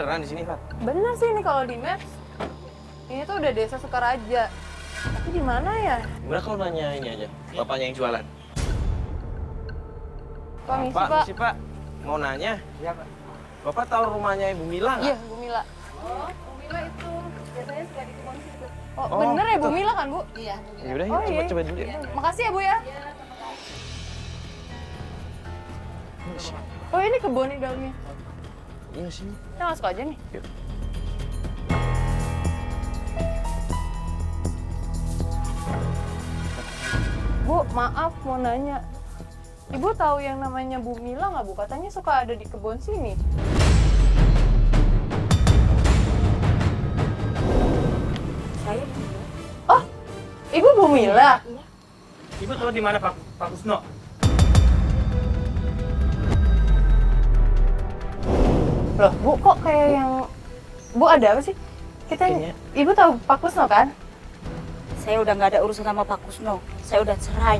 beneran di sini, Fat? Bener sih ini kalau di Maps. Ini tuh udah desa Sukaraja. Tapi di mana ya? Gimana kalau nanya ini aja, bapaknya yang jualan? Pak, misi, Pak, Pak. misi, Pak. Mau nanya? Iya, Pak. Bapak tahu rumahnya Ibu Mila nggak? Iya, Bu Mila. Oh, Bu Mila itu biasanya suka di kebun situ. Oh, Oh, bener ya Bu betul. Mila kan, Bu? Iya. Yaudah, Oh, yuk, iya. coba dulu ya. Makasih ya, Bu ya. Oh, ini kebun di dalamnya. Iya sini. Kita masuk aja nih. Yuk. Bu, maaf mau nanya. Ibu tahu yang namanya Bu Mila nggak, Bu? Katanya suka ada di kebun sini. Saya Oh, Ibu Bu Mila? Ibu tahu di mana Pak Kusno? Loh, Bu, kok kayak yang... Bu, ada apa sih? Kita... Kayaknya- Ibu tahu Pak Kusno kan? saya udah nggak ada urusan sama Pak Kusno. Saya udah cerai.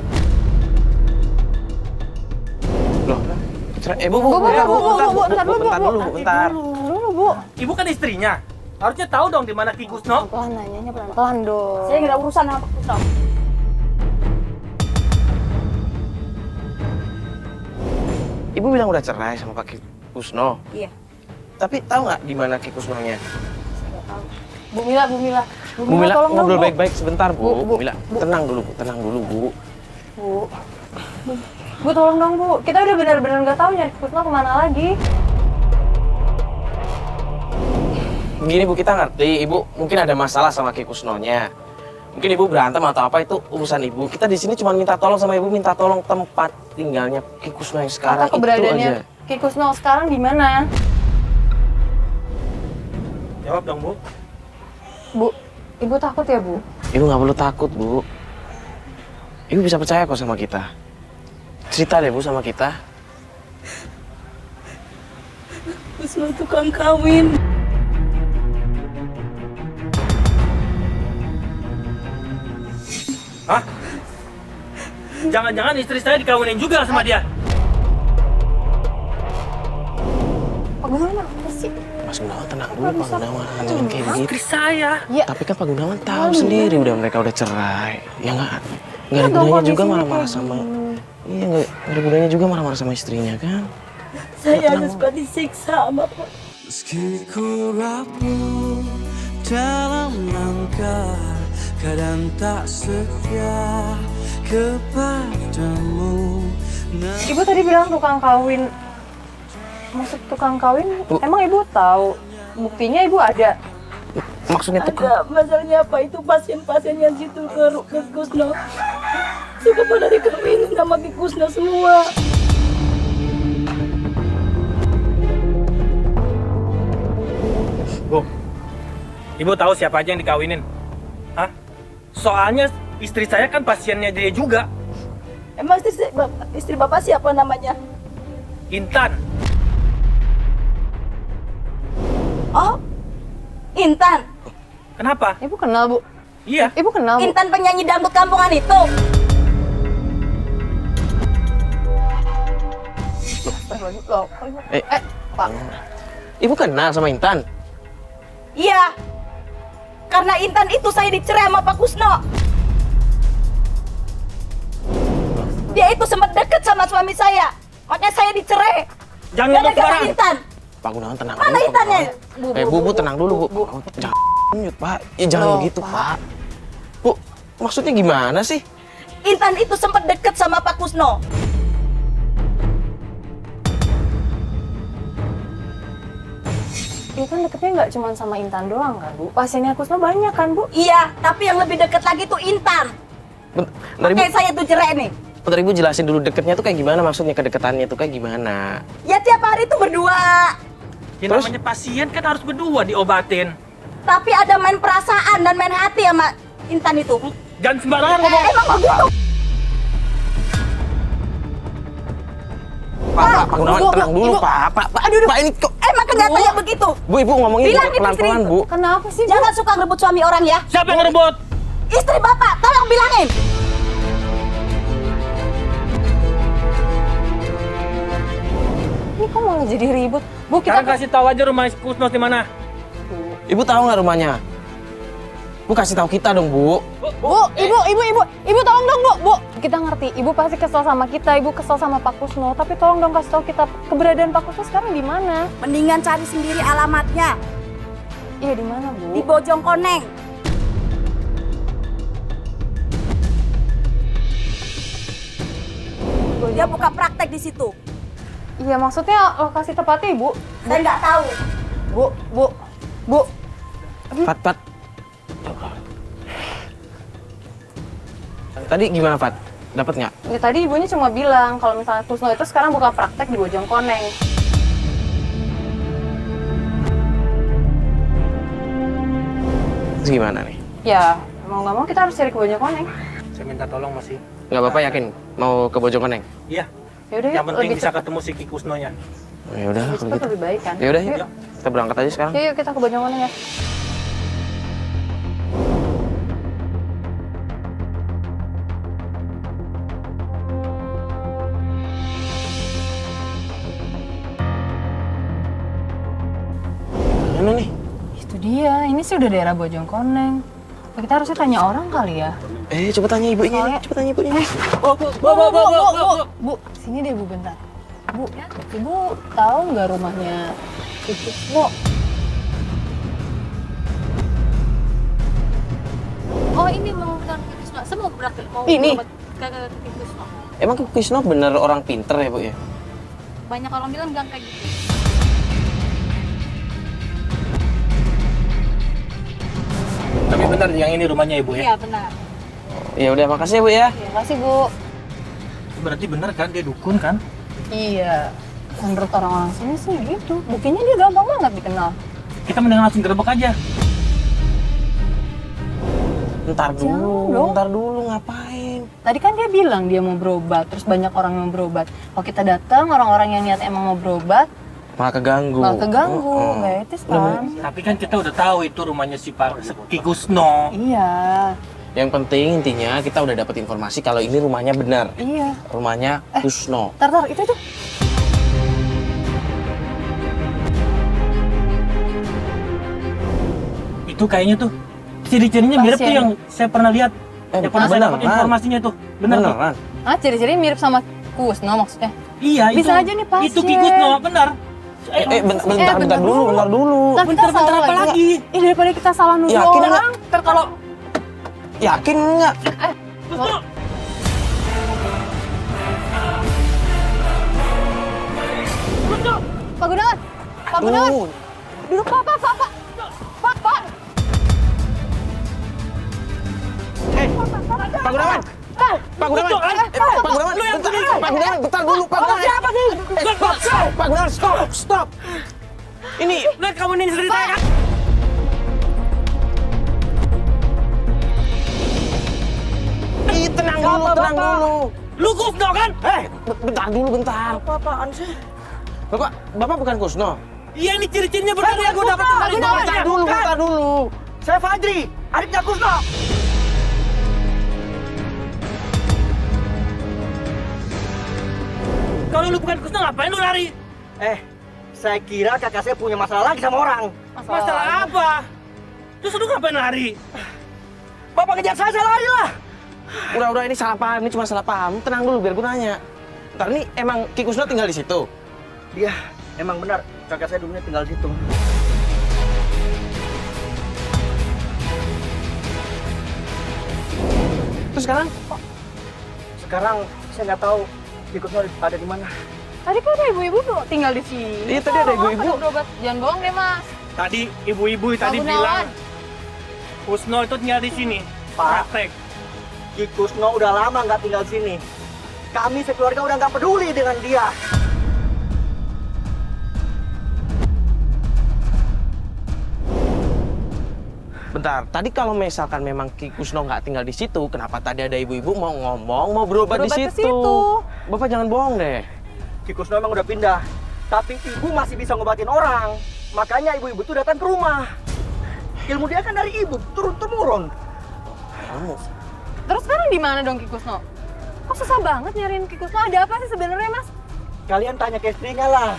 Loh, Bu, bentar, bentar dulu, bentar Bu. dulu, bentar. Dulu, Bu. Ibu kan istrinya. Harusnya tahu dong di mana Ki Kusno. Pelan nanyanya, pelan-pelan dong. Saya nggak ada urusan sama Pak Kusno. Ibu bilang udah cerai sama Pak Ki Kusno. Iya. Tapi tahu nggak di mana Ki Kusnonya? Saya nggak tahu. Bu Mila, Bu Mila. Bu Mila, tolong dong, ngobrol Bu. baik-baik sebentar, Bu. Bu, Bu Mila, tenang dulu, Bu. Tenang dulu, Bu. Bu. Bu, tolong dong, Bu. Kita udah benar-benar nggak tahu nyari Kusno kemana lagi. Begini, Bu, kita ngerti. Ibu mungkin ada masalah sama Ki Kusnonya. Mungkin Ibu berantem atau apa, itu urusan Ibu. Kita di sini cuma minta tolong sama Ibu, minta tolong tempat tinggalnya Ki Kusno yang sekarang. Atau Itu keberadaannya aja. Ki Kusno sekarang di mana? Jawab dong, Bu. Bu, Ibu takut ya, Bu? Ibu nggak perlu takut, Bu. Ibu bisa percaya kok sama kita. Cerita deh, Bu, sama kita. Kusno tukang kawin. Hah? Jangan-jangan istri saya dikawinin juga sama dia. Pak Gunawan apa sih? Mas Gunawan tenang dulu, Pak Gunawan. Jangan kayak begitu. Istri saya. Ya, Tapi kan Pak Gunawan tahu sendiri udah mereka udah cerai. Ya nggak ada dong, gunanya juga kondisinya marah-marah kayak sama. gini. Iya, nggak ada gunanya juga marah-marah sama istrinya kan. Saya hanya suka disiksa sama Pak. Meski ku rapuh dalam langkah, kadang tak setia kepadamu. Ibu tadi bilang tukang kawin. Maksud tukang kawin, Bu. emang Ibu tahu? Buktinya Ibu ada. Maksudnya tuh Ada masalahnya apa itu pasien-pasien yang situ ke Kusno. Suka pada dikawinin sama Ki Kusno semua. Bu, Ibu tahu siapa aja yang dikawinin? Hah? Soalnya istri saya kan pasiennya dia juga. Emang istri bapak siapa namanya? Intan. Oh, Intan. Kenapa? Ibu kenal, Bu? Iya. Ibu kenal, Bu? Intan penyanyi dangdut kampungan itu. Loh, Pak. Ibu kenal sama Intan. Iya. Karena Intan itu saya dicerai sama Pak Kusno. Dia itu sempat deket sama suami saya. Makanya saya dicerai. Jangan ngomong Gara-gara sembarangan. Intan. Pak Gunawan tenang Mana dulu. Pak Intannya? Gunawan. Bu, tenang dulu, Bu. Jangan nyut, Pak. Ya, jangan Loh, begitu, Pak. Bu, maksudnya gimana sih? Intan itu sempat deket sama Pak Kusno. Iya kan deketnya nggak cuma sama Intan doang kan, Bu? Pasiennya Kusno banyak kan, Bu? Iya, tapi yang lebih deket lagi tuh Intan. Bentar, Ibu, Makanya saya tuh cerai nih. bentar, Ibu jelasin dulu deketnya tuh kayak gimana, maksudnya kedekatannya tuh kayak gimana. Ya tiap hari tuh berdua. Ya Terus? namanya pasien kan harus berdua diobatin. Tapi ada main perasaan dan main hati sama Intan itu. Jangan sembarangan ngomong. Emang begitu? Pak Gunawan, Bu, tenang dulu, Ibu. Pak. Pak, Pak, ini kok. Emang kenyataannya begitu. Bu, Ibu ngomongnya Bilang juga nih, pelan-pelan, istri. Bu. Kenapa sih, Bu? Jangan suka ngerebut suami orang ya. Siapa yang ngerebut? Istri bapak, tolong bilangin. Ini kok malah jadi ribut? Bu, kita Sekarang kasih tahu aja rumah Kusno di mana. Ibu tahu nggak rumahnya? Bu kasih tahu kita dong, Bu. Bu, ibu tolong dong, Bu. Kita ngerti, ibu pasti kesel sama kita, ibu kesel sama Pak Kusno, tapi tolong dong kasih tahu kita keberadaan Pak Kusno sekarang di mana? Mendingan cari sendiri alamatnya Iya, di mana, Bu? di Bojongkoneng. Dia buka praktek di situ. Iya, maksudnya lokasi tepatnya, Ibu. Saya nggak tahu. Bu. Pat. Tadi gimana, Pat? Dapat nggak? Ya tadi ibunya cuma bilang kalau misalnya Kusno itu sekarang buka praktek di Bojongkoneng. Terus gimana nih? Ya, mau nggak mau kita harus cari ke Bojongkoneng. Saya minta tolong masih. Nggak Bapak yakin mau ke Bojongkoneng? Iya. Yaudah, Yang penting lebih bisa cepat, ketemu si Ki Kusnonya. Ya udah lebih kalau cepat gitu. lebih baik kan? Ya udah, yuk. Kita berangkat aja sekarang. Yuk, kita ke Bojongkoneng ya. Mana nih? Itu dia, ini sih udah daerah Bojongkoneng. Apa kita harusnya tanya orang kali ya? Coba tanya ibunya. Soalnya- Coba tanya ibunya. Bu, sini deh Bu bentar. Bu, Ibu tahu nggak rumahnya si Kusno? Oh ini mau ke Kusno, saya mau berarti mau Ini? berobat ke Kusno. Emang Ki Kusno bener orang pinter ya, Bu ya? Banyak orang bilang bilang kayak gitu. Tapi benar yang ini rumahnya Ibu ya? Iya benar. Ya udah, makasih ya, Bu ya. Terima kasih Bu. Berarti benar kan dia dukun kan? Iya, menurut orang-orang sini sih gitu. Buktinya dia gampang banget dikenal. Kita mendingan langsung gerebek aja. Ntar dulu ngapain? Tadi kan dia bilang dia mau berobat, terus banyak orang yang mau berobat. Kalau kita datang, orang-orang yang niat emang mau berobat, Malah keganggu. malah keganggu, nggak etis kan? Tapi kan kita udah tahu itu rumahnya si Pak Ki Kusno. Iya, Yang penting intinya kita udah dapat informasi kalau ini rumahnya benar. iya. Rumahnya Kusno. Tar, itu tuh. Itu kayaknya tuh ciri-cirinya mirip tuh Pasien. yang saya pernah lihat. Yang pernah saya dapat beneran. informasinya tuh. Benar tuh. Beneran. Ah, ciri-ciri mirip sama Kusno maksudnya. Iya, Bisa itu. aja nih pasien. Itu Ki Kusno, benar. Bentar dulu. Ntar kita Bentar, salah apa lagi? Ih, daripada kita salah nuduh Yakin orang, ntar kalau Yakin nggak? Kusno. Pak Gunawan, Pak Gunawan, Tuh. duduk Pak. Pak Gunawan. Pak Gunawan. Pak Gunawan. Bentar. Pak Gunawan, bentar dulu. Pak Gunawan. Siapa sih? Pak Gunawan, stop. Ini Lihat kamu ini istri saya kan? tenang dulu. Lu Kusno kan? Bentar dulu. Apa-apaan sih? Bapak bukan Kusno. Iya, ini ciri-cirinya benar ya gue dapat. Bentar dulu. Saya Fadri, adiknya Kusno. Kalau lu bukan Kusno, ngapain lu lari? Saya kira kakak saya punya masalah lagi sama orang. Masalah apa? Terus lu ngapain lari? Bapak kejar saya lari lah. Udah, ini salah paham. Ini cuma salah paham. Tenang dulu biar gue nanya. Ntar ini emang Ki Kusno tinggal di situ? Dia emang benar, kakak saya dulunya tinggal di situ. Terus sekarang? Sekarang saya nggak tahu Kusno ada di mana. Tadi kan ada ibu-ibu tinggal di sini. Iya, tadi ada ibu-ibu. Pada berobat. Jangan bohong deh, Mas. Tadi ibu-ibu tadi Pak bilang Gunawan. Kusno itu tinggal di sini. Pak. Praktek. Ki Kusno udah lama nggak tinggal di sini. Kami sekeluarga udah nggak peduli dengan dia. Bentar, tadi kalau misalkan memang Ki Kusno nggak tinggal di situ, kenapa tadi ada ibu-ibu mau ngomong mau berobat di Berobat ke situ? situ. Bapak jangan bohong deh. Ki Kusno emang udah pindah. Tapi ibu masih bisa ngobatin orang. Makanya ibu-ibu tuh datang ke rumah. Ilmu dia kan dari ibu, turun-temurun. Kamu, Terus sekarang di mana dong Ki Kusno? Kok susah banget nyariin Ki Kusno? Ada apa sih sebenarnya, Mas? Kalian tanya ke istrinya lah.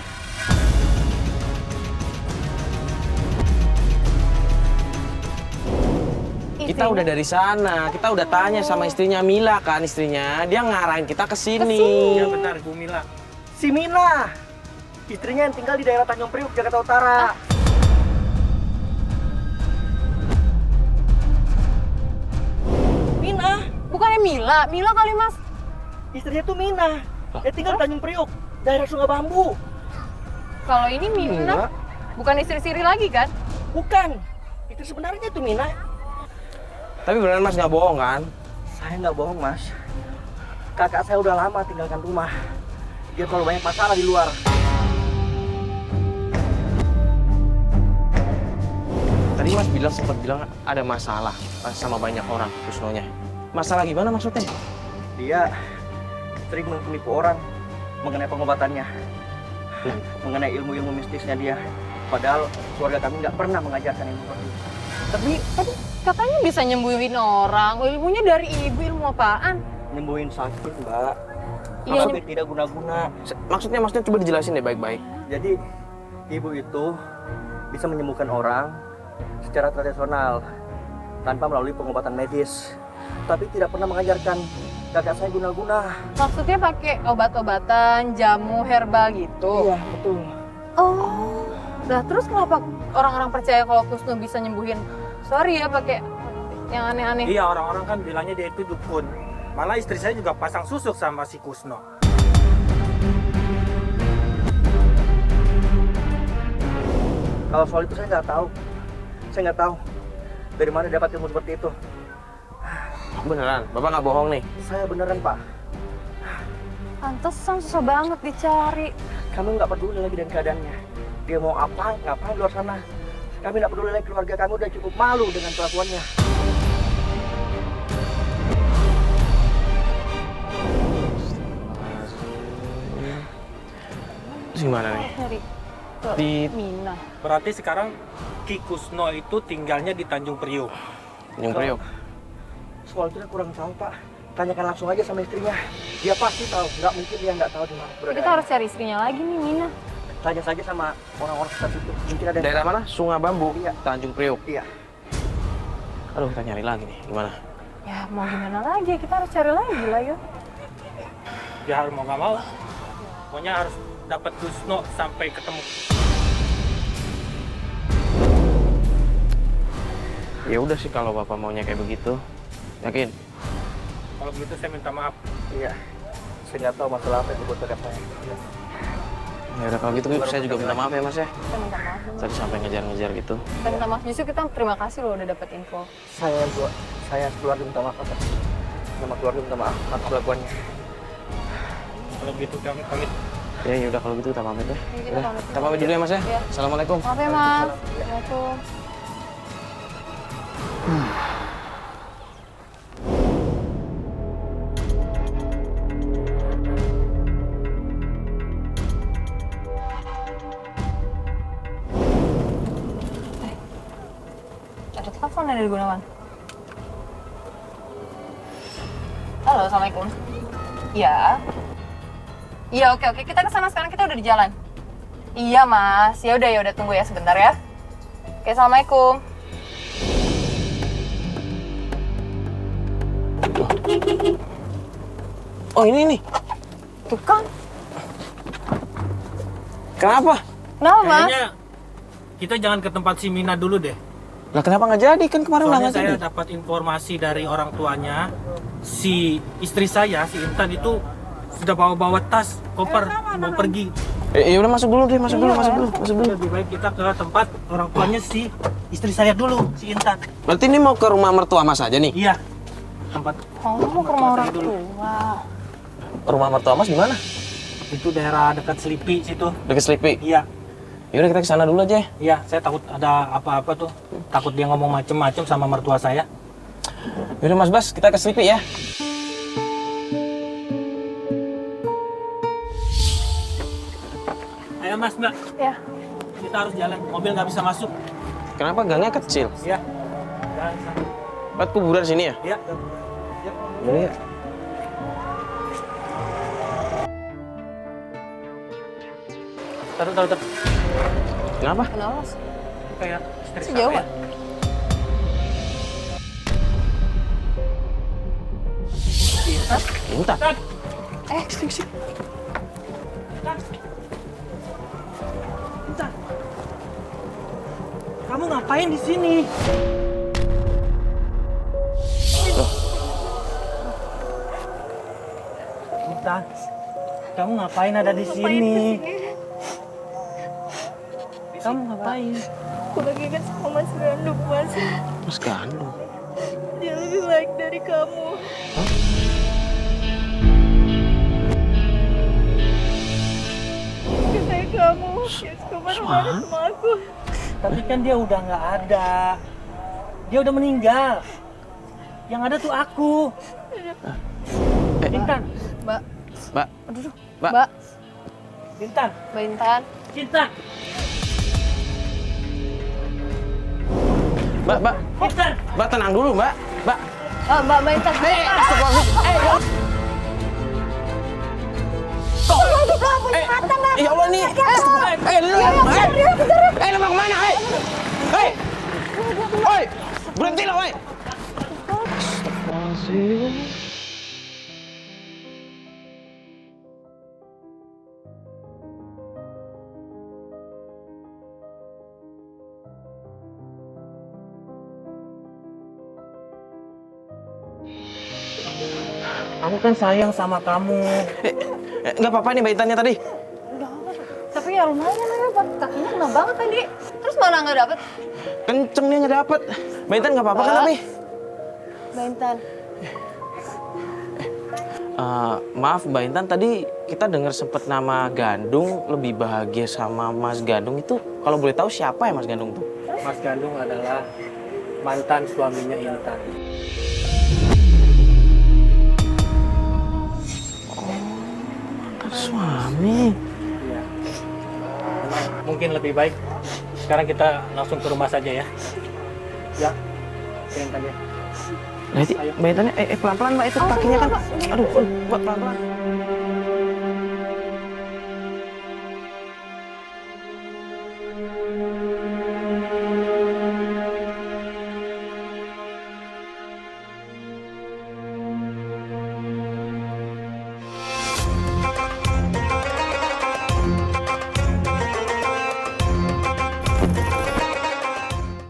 Kita udah dari sana, kita udah tanya sama istrinya Mila kan, istrinya. Dia ngarahin kita ke sini. Ya benar, Bu Mila. Si Mina, istrinya yang tinggal di daerah Tanjung Priuk, Jakarta Utara. Mina, Bukannya Mila, Mila kali Mas. istrinya tuh Mina. Dia tinggal di Tanjung Priuk, daerah Sungai Bambu. Kalau ini Mina, bukan istri Siri lagi kan? Bukan, istri sebenarnya tuh Mina. Tapi beneran Mas nggak bohong kan? Saya nggak bohong, Mas. Kakak saya udah lama tinggalkan rumah. Dia terlalu banyak masalah di luar. Tadi Mas sempat bilang ada masalah sama banyak orang Kusnonya. Masalah gimana maksudnya? Dia sering menipu orang mengenai pengobatannya, mengenai ilmu-ilmu mistisnya dia. Padahal keluarga kami nggak pernah mengajarkan ilmu seperti itu. Tapi katanya bisa nyembuhin orang. Ilmunya dari ibu, ilmu apaan? Nyembuhin sakit, Mbak. Iya, Sakit tidak guna-guna. Maksudnya coba dijelasin deh baik-baik. Jadi ibu itu bisa menyembuhkan orang secara tradisional tanpa melalui pengobatan medis, tapi tidak pernah mengajarkan kakak saya guna-guna. Maksudnya pakai obat-obatan, jamu herbal gitu? Iya, betul. Oh, nah terus kenapa orang-orang percaya kalau Kusno bisa nyembuhin? Sorry ya pakai yang aneh-aneh. Iya, orang-orang kan bilangnya dia itu dukun. Malah istri saya juga pasang susuk sama si Kusno. Kalau soal itu saya nggak tahu. Saya nggak tahu dari mana dapat ilmu seperti itu. Beneran, Bapak nggak bohong nih? Saya beneran, Pak. Pantesan susah banget dicari. Kamu nggak peduli lagi dengan keadaannya. Dia mau apa, ngapain di luar sana. Kami nggak peduli lagi, keluarga kami udah cukup malu dengan kelakuannya. Terus gimana nih? Nyari ke Di Mina. Berarti sekarang Ki Kusno itu tinggalnya di Tanjung Priuk. Tanjung Priok. Soal itu saya kurang tahu, Pak. Tanyakan langsung aja sama istrinya. Dia pasti tahu. Nggak mungkin dia nggak tahu di mana berada. Kita harus cari istrinya lagi nih, Mina. Tanya saja sama orang-orang sekitar situ. Mungkin ada yang Daerah mana? Sungai Bambu, Iya. Tanjung Priok. Iya. Aduh, kita nyari lagi nih. Gimana? Ya mau gimana lagi, kita harus cari lagi lah yuk. Dia harus mau nggak mau. Pokoknya harus dapat Kusno sampai ketemu. Ya udah sih kalau Bapak maunya kayak begitu. Yakin? Kalau begitu saya minta maaf. Iya. Saya nggak tahu masalah apa itu buat kakak saya. Iya. Ya udah kalau gitu saya juga minta maaf ya Mas ya. Kita minta maaf dulu. Tadi sampai ngejar-ngejar gitu. Kita minta maaf, justru kita terima kasih loh udah dapet info. Saya keluarga minta maaf, Pak. Sama keluarga minta maaf atas kelakuannya. Kalau begitu kami pamit. Ya udah kalau gitu kita pamit ya. Kita Udah, pamit kita pamit dulu ya Mas ya. Iya. Assalamualaikum. Maaf ya Mas. Assalamualaikum. Ada telepon dari Gunawan. Halo, Assalamualaikum. Iya. Iya, oke. Kita kesana sekarang, kita udah di jalan. Iya, Mas. Ya udah tunggu ya sebentar ya. Oke, Assalamualaikum. Oh ini nih. Tuh kan. Kenapa? Kenapa, Mas? Kayaknya kita jangan ke tempat si Mina dulu deh. Lah kenapa nggak jadi? Kan kemarin udah Soalnya nggak saya jadi. dapat informasi dari orang tuanya, si istri saya, si Intan itu sudah bawa-bawa tas, koper, mau pergi. Ya udah masuk dulu deh, masuk dulu. Lebih baik kita ke tempat orang tuanya si istri saya dulu, si Intan. Berarti ini mau ke rumah mertua Mas aja nih? Iya, tempat Oh, mau ke rumah orang dulu. tua. Rumah mertua Mas di mana? Itu daerah dekat Selipi situ. Dekat Sleepy. Iya, Yaudah kita ke sana dulu aja. iya, saya takut ada apa-apa tuh. Takut dia ngomong macem-macem sama mertua saya. Yaudah Mas Bas, kita ke Sleepy ya. Ayo Mas, Mbak, Ya. kita harus jalan. Mobil nggak bisa masuk. Kenapa gangnya kecil? Iya. Jalan sana. Buat kuburan sini ya? Iya. Iya. Taruh. Kenapa? Kenapa, Mas? Kayak istri Sejauh saya. nggak? Intan. Intan. Intan. Kamu ngapain di sini? Intan. Kamu ngapain ada di sini? Kamu ngapain? Aku lagi ingat sama Mas Gandung, Mas. Mas Gandung. Dia lebih baik dari kamu. Katanya kamu yang suka marah-marah sama aku. Tapi kan dia udah nggak ada. Dia udah meninggal. Yang ada tuh aku. Intan. Mbak, Mbak. aduh, Mbak. Mbak, Intan. Mbak Intan. Intan. Mbak. Intan. Mbak tenang dulu, Mbak. Mbak. Mbak Intan. Ya Allah nih. Lu mau kemana, Hei, berhenti lo, hei. Astagfirullahaladzim. Aku kan sayang sama kamu. Nggak apa-apa nih Mbak Intannya tadi. Tapi ya lumayan ya, Pak. Kakinya kena banget tadi. Terus mana nggak dapet? Kenceng nih nggak dapet. Mbak Intan nggak apa-apa kan tapi? Mbak Intan. Maaf Mbak Intan, tadi kita dengar sempet nama Gandung lebih bahagia sama Mas Gandung itu. Kalau boleh tahu siapa ya Mas Gandung tuh? Mas Gandung adalah mantan suaminya Intan. Suami. Iya. Mungkin lebih baik sekarang kita langsung ke rumah saja ya. Ya. Intan ya. Berarti Mbak Intannya, pelan-pelan Mbak itu kakinya kan. Aduh, Mbak pelan-pelan.